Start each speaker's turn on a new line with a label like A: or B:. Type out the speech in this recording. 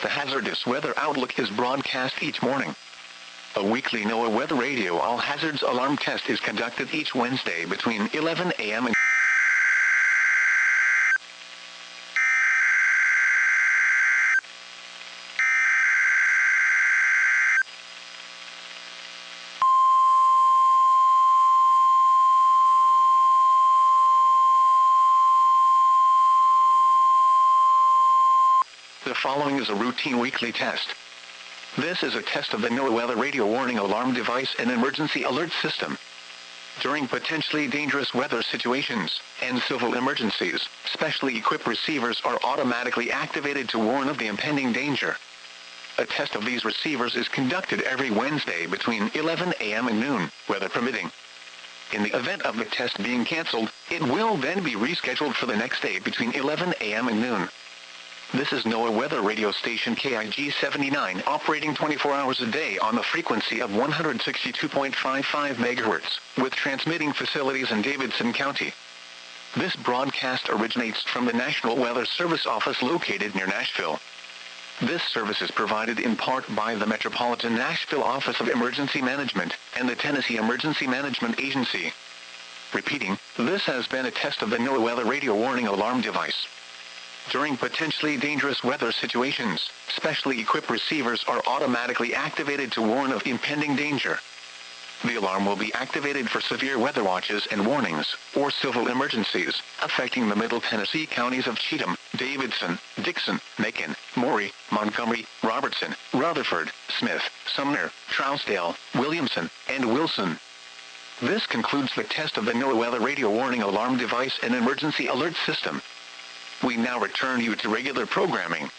A: The hazardous weather outlook is broadcast each morning. A weekly NOAA Weather Radio All Hazards Alarm Test is conducted each Wednesday between 11 a.m. and The following is a routine weekly test. This is a test of the NOAA Weather Radio Warning Alarm Device and Emergency Alert System. During potentially dangerous weather situations and civil emergencies, specially equipped receivers are automatically activated to warn of the impending danger. A test of these receivers is conducted every Wednesday between 11 a.m. and noon, weather permitting. In the event of the test being canceled, it will then be rescheduled for the next day between 11 a.m. and noon. This is NOAA Weather Radio Station KIG 79 operating 24 hours a day on the frequency of 162.55 MHz, with transmitting facilities in Davidson County. This broadcast originates from the National Weather Service office located near Nashville. This service is provided in part by the Metropolitan Nashville Office of Emergency Management and the Tennessee Emergency Management Agency. Repeating, this has been a test of the NOAA Weather Radio Warning Alarm Device. During potentially dangerous weather situations, specially equipped receivers are automatically activated to warn of impending danger. The alarm will be activated for severe weather watches and warnings, or civil emergencies, affecting the Middle Tennessee counties of Cheatham, Davidson, Dixon, Macon, Maury, Montgomery, Robertson, Rutherford, Smith, Sumner, Trousdale, Williamson, and Wilson. This concludes the test of the NOAA Weather Radio Warning Alarm Device and Emergency Alert System. We now return you to regular programming.